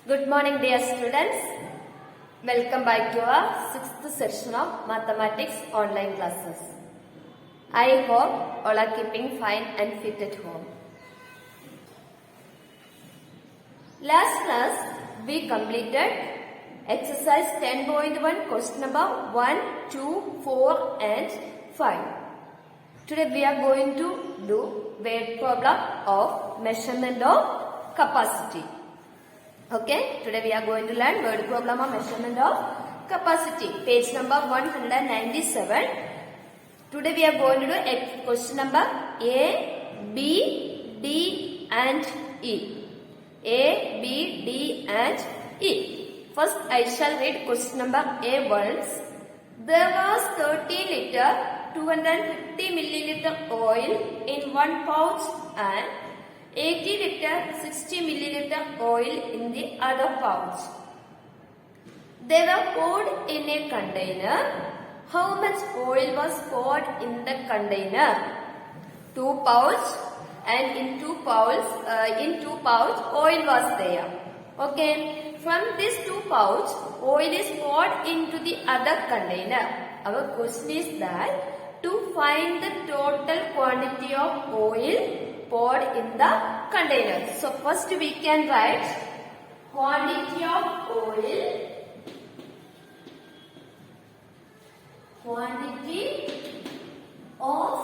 Good morning, dear students. Welcome back to our 6th session of mathematics online classes. I hope all are keeping fine and fit at home. Last class we completed exercise 10.1 question number 1, 2, 4 and 5. Today we are going to do word problem of measurement of capacity. Okay, today we are going to learn word problem of measurement of capacity. Page number 197. Today we are going to do question number A, B, D and E. A, B, D and E. First I shall read question number A once. There was 30 liter 250 milliliter oil in one pouch and 80 liter 60 milliliter oil in the other pouch. They were poured in a container. How much oil was poured in the container? 2 pouch, and in 2 pouch oil was there. Okay, from this 2 pouch oil is poured into the other container. Our question is that to find the total quantity of oil poured in the container. So first we can write quantity of oil. Quantity of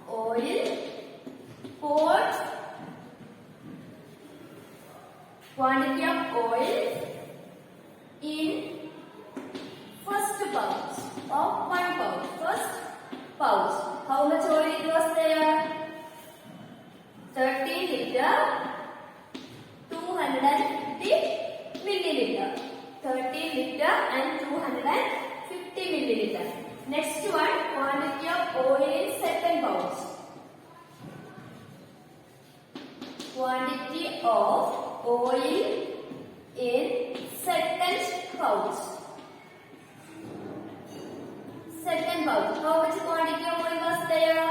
oil poured. Quantity of oil in first pouch of one pouch. First pouch. How much oil it was there? 30 liter 250 milliliter. 30 liter and 250 milliliter. Next one, quantity of oil in second pouch. Quantity of oil in second pouch. Second pouch. How much quantity of oil was there?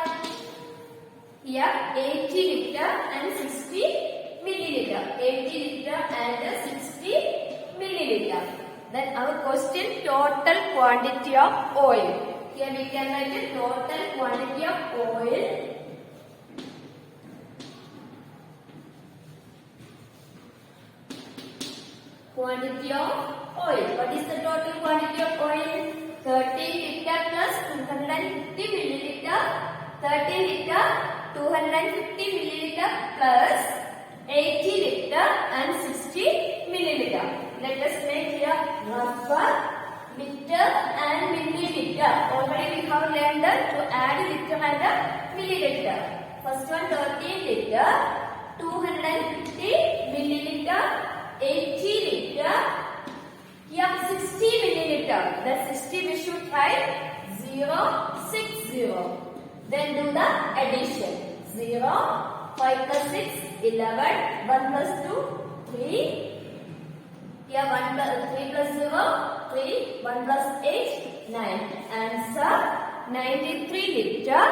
Here 80 liter and 60 milliliter. 80 liter and 60 milliliter. Then our question, total quantity of oil. Here we can write the total quantity of oil. Quantity of oil. What is the total quantity of oil? 30 liter plus 250 milliliter. 30 liter 250 milliliter plus 80 liter and 60 milliliter. Let us make here number liter and milliliter. Already we have learned to add liter and milliliter. First one 30 liter, 250 milliliter, 80 liter, here 60 milliliter. That 60 we should write 060. Then do the addition. 0, 5 plus 6, 11, 1 plus 2, 3. Here 1 plus 3 plus 0, 3, 1 plus 8, 9. Answer 93 liter,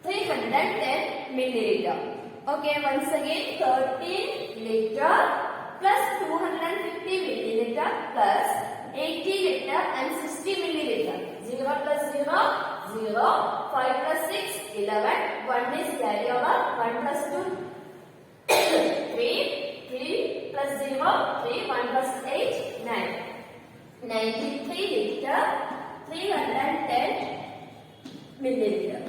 310 milliliter. Okay, once again 13 liter plus 250 milliliter plus 80 liter and 60 milliliter. 0 plus 0, 0, 5 plus 6, 11, 1 is carry over, 1 plus 2, 3, 3 plus 0, 3, 1 plus 8, 9. 93 liter, 310 milliliter.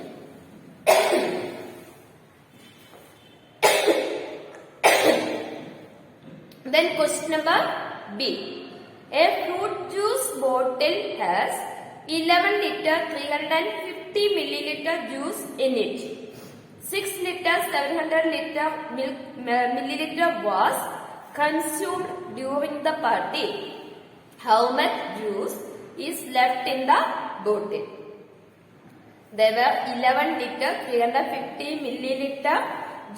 Then question number B. A fruit juice bottle has 11 liter 350 milliliter juice in it. 6 liter 700 milliliter was consumed during the party. How much juice is left in the bottle? There were 11 liter 350 milliliter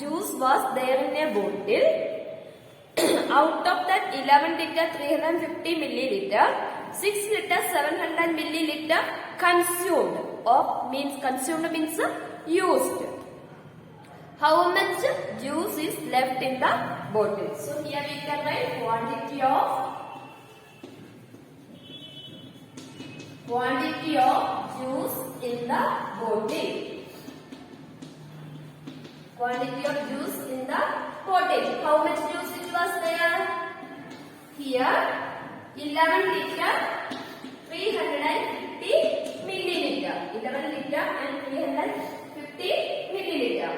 juice was there in a bottle. Out of that 11 liter 350 milliliter, 6 liter 700 milliliter consumed. Consumed means used. how much juice is left in the bottle. So here we can write quantity of juice in the bottle. Quantity of juice in the bottle. How much juice it was there? Here 11 liter 350 milliliter. 11 liter and 350 milliliter.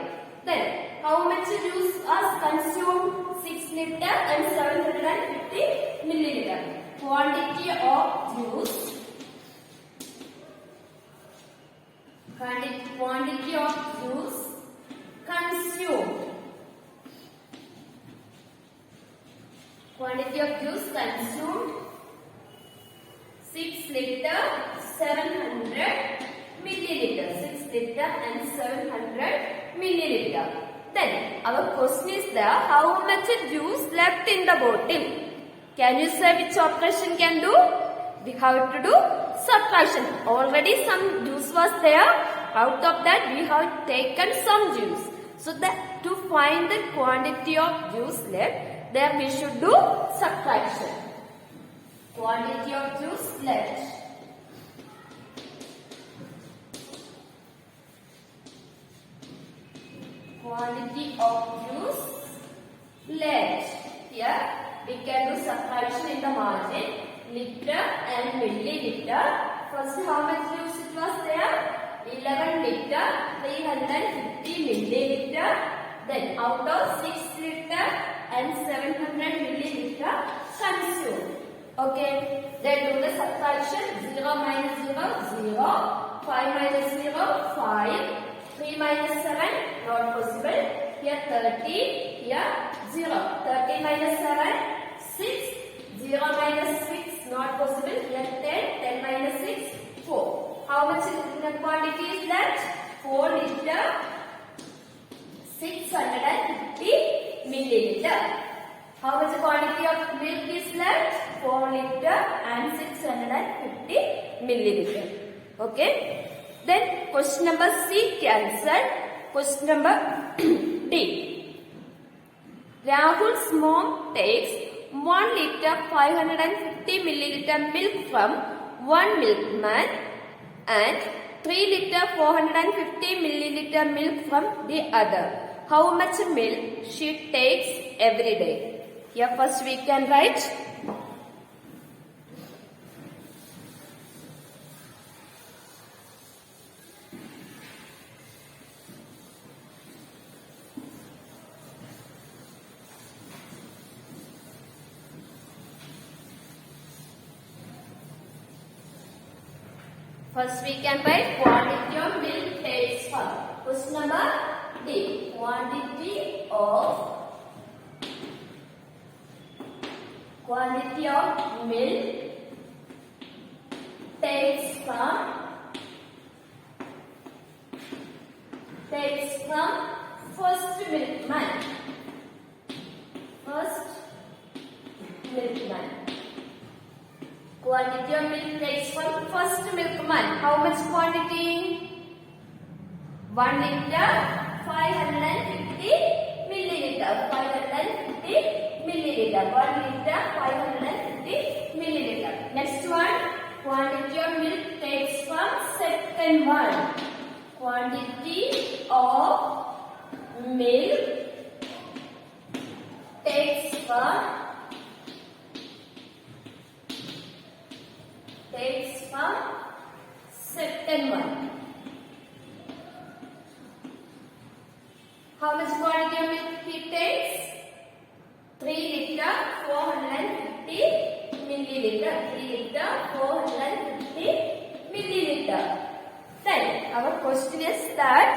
Then how much juice was consumed? 6 liter and 750 milliliter. Quantity of juice. Quantity of juice consumed. Quantity of juice consumed 6 liter 700 milliliter. 6 liter and 700 milliliter. Then our question is there, how much juice left in the bottle? Can you say which operation can do? We have to do subtraction. Already some juice was there. Out of that we have taken some juice. So that to find the quantity of juice left, then we should do subtraction. Quantity of juice left. Quantity of juice left. Here we can do subtraction in the margin. Liter and milliliter. First, how much juice it was there? 11 liter 350 milliliter. Then out of 6 liter and 700 milliliter consumed. Okay. Then do the subtraction. 0 minus 0, 0. 5 minus 0, 5. 3 minus 7, not possible. Here 30. Here 0. 30 minus 7, 6. 0 minus 6, not possible. Here 10. 10 minus 6, 4. How much quantity is that? 4 liter 650 milliliter. How much quantity of milk is left? 4 liter and 650 milliliter. Okay. Then question number C cancelled. Question number D. Rahul's mom takes 1 liter 550 milliliter milk from one milkman and 3 liter 450 milliliter milk from the other. How much milk she takes every day? Here first we can write quantity of milk takes from. Question number D. Quantity of milk takes from first milkman. Quantity of milk takes from first milkman. How much quantity? 1 liter 550 milliliter. 550 milliliter. 1 liter 550 milliliter. Next one. Quantity of milk takes from second one. Quantity of milk takes from second one. How much quantity of milk he takes? 3 liter 450 milliliter. 3 liter 450 milliliter. Then our question is that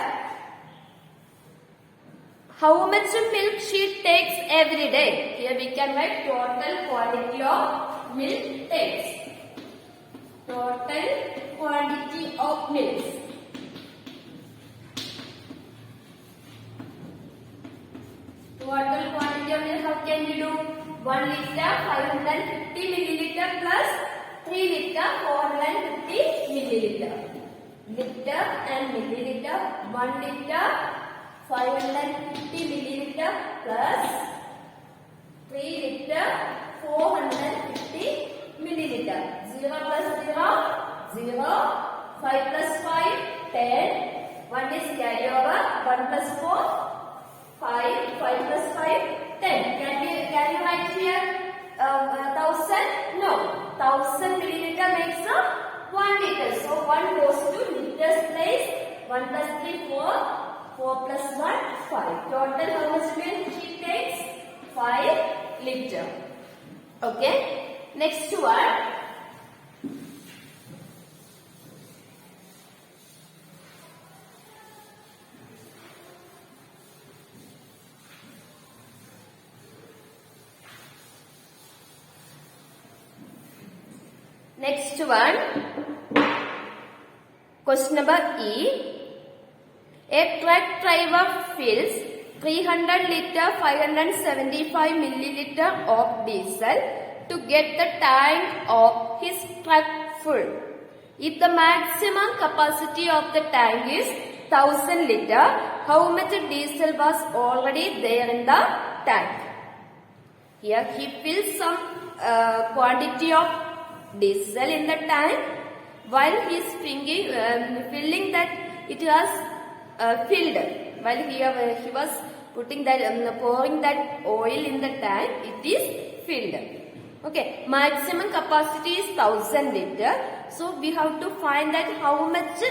how much milk she takes every day? Here we can write total quantity of milk takes. Total quantity of milk. Total quantity of milk, how can we do? 1 liter 550 milliliter plus 3 liter 450 milliliter. Liter and milliliter. 1 liter 550 milliliter plus 3 liter 450 milliliter. 0 plus 0, 0. 5 plus 5, 10. 1 is carry over. 1 plus 4, 5. 5 plus 5, 10. Can you write here 1000? No. 1000 milliliter makes a 1 liter. So 1 goes to liters place. 1 plus 3, 4. 4 plus 1, 5. Total how much milk she takes? 5 liter. Okay. Next one. Next one. Question number E. A truck driver fills 300 liter 575 milliliter of diesel to get the tank of his truck full. If the maximum capacity of the tank is 1000 liter, how much diesel was already there in the tank? Here he fills some quantity of diesel in the tank. While he is filling that, it was filled. While he was putting that pouring that oil in the tank, it is filled. Okay, maximum capacity is 1000 liter. So we have to find that how much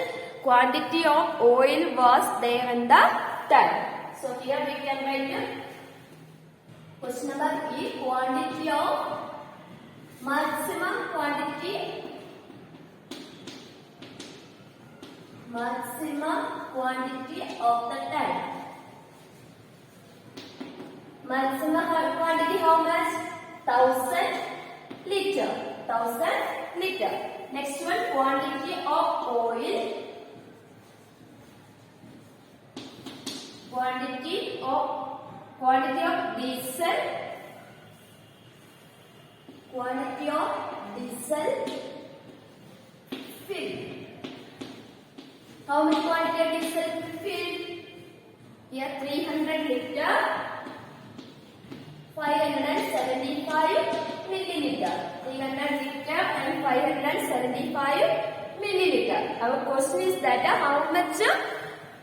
quantity of oil was there in the tank. So here we can write question number E, quantity of maximum quantity of the tank. Maximum quantity how much? 1000 liter. 1000 liter. Next one, quantity of oil. Quantity of diesel. Quantity of diesel filled. How much quantity of diesel filled? Here 300 liter, 575 milliliter. 300 liter and 575 milliliter. Our question is that how much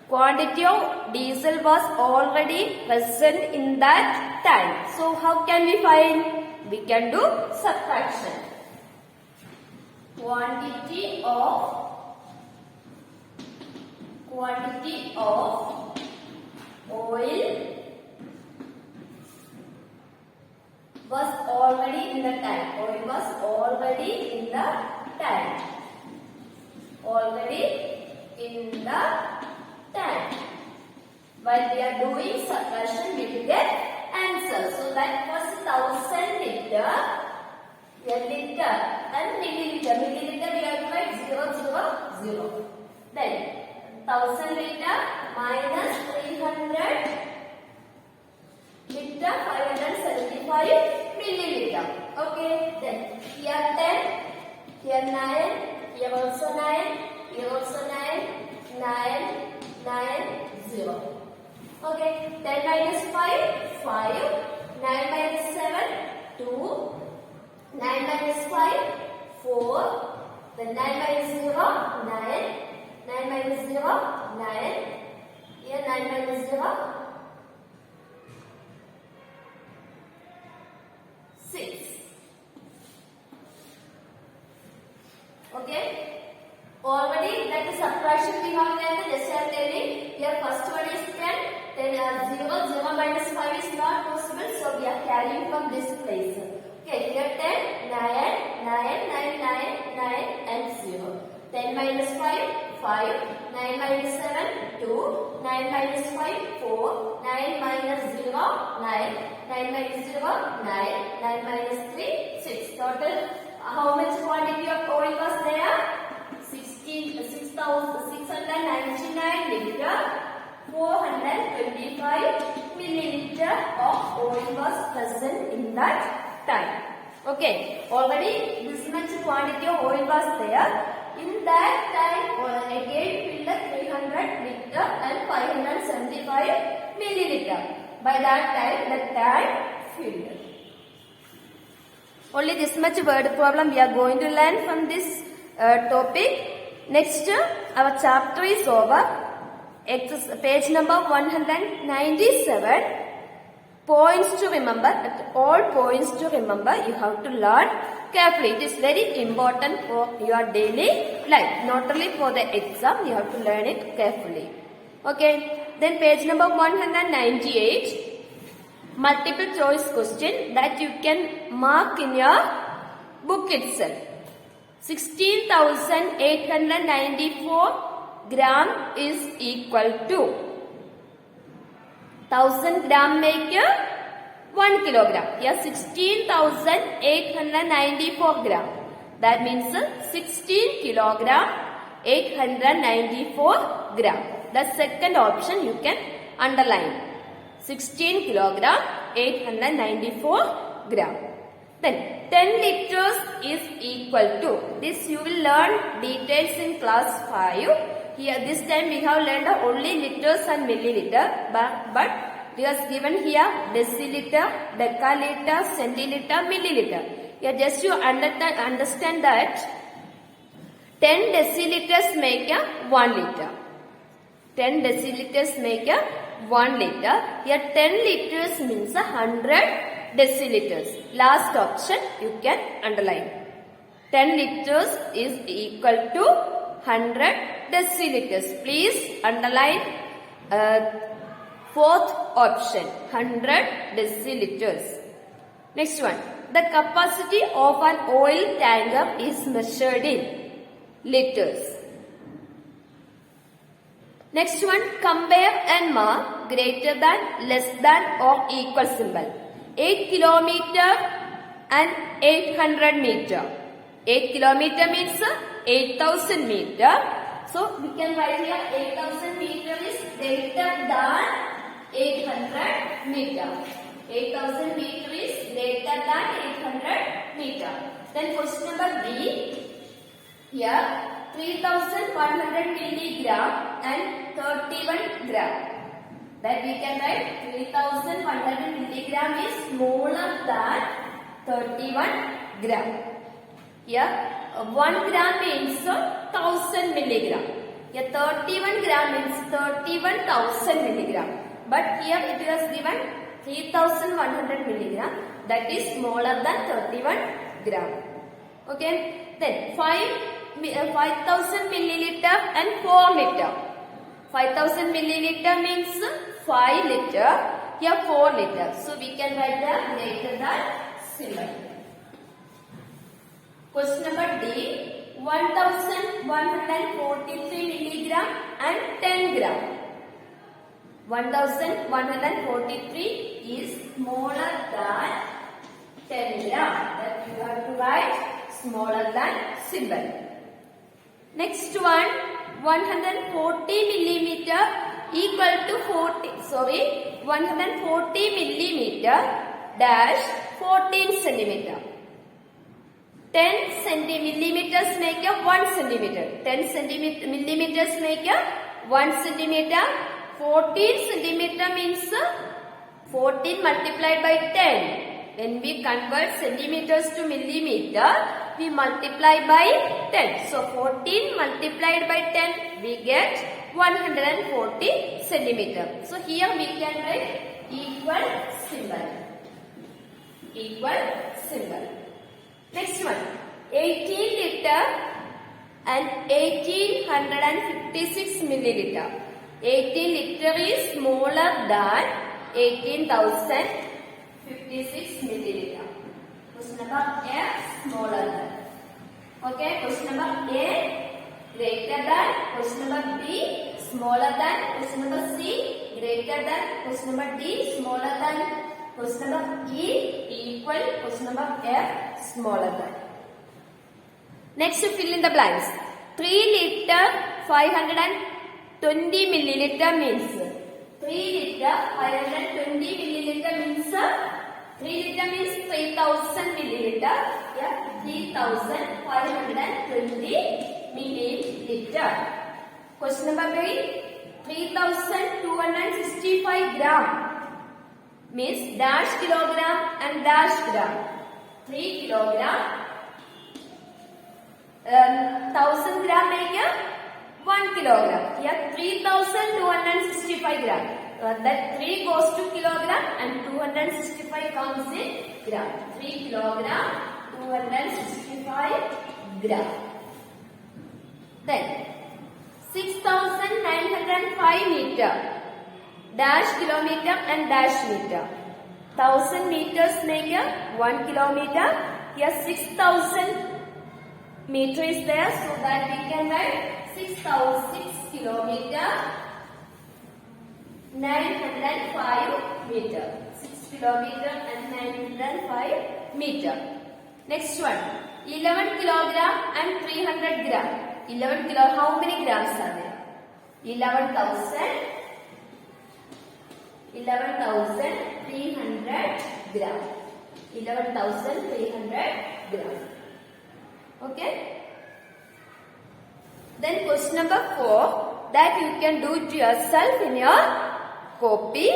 quantity of diesel was already present in that tank. So how can we find? We can do subtraction. Quantity of oil was already in the tank. Oil was already in the tank. Already in the tank. While we are doing subtraction, we will get answer. So that was 1000 liter. Here liter and milliliter. Milliliter we have to write 0, 0, 0. Then 1000 liter minus 300 liter 575 milliliter. Okay. Then here 10, here 9, here also 9, here also 9, 9, 9, 0. Okay. 10 minus 5, 5. 9 minus 7, 2. 9 minus 5, 4. Then 9 minus 0, 9. 9 minus 0, 9. Here 9 minus 0, 6. Okay. Already that is subtraction we have done. Just I am telling. Here first one is 10. Then 0. 0 minus 5 is not possible. So we are carrying from this place. Okay. Here 10, 9, 9, 9, 9, 9 and 0. 10 minus 5, 5. 9 minus 7, 2. 9 minus 5, 4. 9 minus 0, 9. 9 minus 0, 9. 9 minus 3, 6. Total, how much quantity of oil was there? 6,699 liter. 425 milliliter of oil was present in that tank. Okay, already this much quantity of oil was there. in that time again fill the 300 liter and 575 milliliter. By that time the tank filled. Only this much word problem we are going to learn from this topic. Next, our chapter is over. Page number 197. Points to remember. At all points to remember, you have to learn carefully. It is very important for your daily life. Not only for the exam, you have to learn it carefully. Okay. Then page number 198. Multiple choice question that you can mark in your book itself. 16,894 gram is equal to 1000 gram make 1 kilogram. Here 16,894 gram. That means 16 kilogram 894 gram. The second option you can underline. 16 kilogram 894 gram. Then 10 liters is equal to, this you will learn details in class 5. Here this time we have learned only liters and milliliter, but it is given here deciliter, decaliter, centiliter, milliliter. Here just you understand that 10 deciliters make 1 liter. 10 deciliters make 1 liter. Here 10 liters means 100 deciliters. Last option you can underline. 10 liters is equal to 100 deciliters. Please underline fourth option, 100 deciliters. Next one. The capacity of an oil tanker is measured in liters. Next one, compare and mark greater than, less than or equal symbol. 8 kilometer and 800 meter. 8 kilometer means 8,000 meter. So we can write here 8,000 meter is greater than 800 meter. 8,000 meter is greater than 800 meter. Then question number B. Here 3,100 milligram and 31 gram. That we can write 3,100 milligram is smaller than 31 gram. Here 1 gram means 1000 milligram. Here 31 gram means 31,000 milligram. But here it is given 3,100 milligram. That is smaller than 31 gram. Okay. Then 5,000 milliliter and 4 liter. 5,000 milliliter means 5 liter. Here 4 liter. So we can write the greater than symbol. Question number D. 1,143 milligram and 10 gram. 1,143 is smaller than 10 gram. That you have to write smaller than symbol. Next one, 140 millimeter equal to 140 millimeter dash 14 centimeter. 10 millimeters make 1 centimeter. 10 millimeters make 1 centimeter. 14 centimeter means 14 multiplied by 10. When we convert centimeters to millimeter, we multiply by 10. So 14 multiplied by 10, we get 140 centimeter. So here we can write equal symbol. Equal symbol. Next one, 18 liter and 1856 milliliter. 18 liter is smaller than 18,056 milliliter. Question number A, smaller than. Okay, question number A, greater than. Question number B, smaller than. Question number C, greater than. Question number D, smaller than. Question number E, equal. Question number F, smaller than. Next, fill in the blanks. 3 liter 520 milliliter means 3 liter 520 milliliter means 3 liter means 3000 milliliter. Yeah, 3520 milliliter. Question number 3. 3265 gram means dash kilogram and dash gram. 3 kilogram. 1000 gram make 1 kilogram. Here 3265 gram. That 3 goes to kilogram and 265 comes in gram. 3 kilogram, 265 gram. Then 6905 meter. Dash kilometer and dash meter. 1000 meters make 1 kilometer. Here 6000 meter is there, so that we can write 6 kilometer 905 meter. 6 kilometer and 905 meter. Next one, 11 kilogram and 300 gram. 11 kilo, how many grams are there? 11,300 gram. 11,300 gram. Okay. Then question number 4, that you can do it yourself in your copy.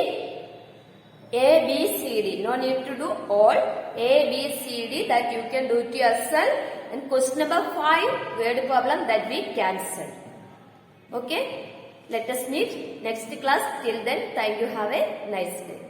A, B, C, D. No need to do all. A, B, C, D, that you can do it yourself. And question number 5, word problem, that we cancel. Okay. Let us meet next class. Till then, thank you. Have a nice day.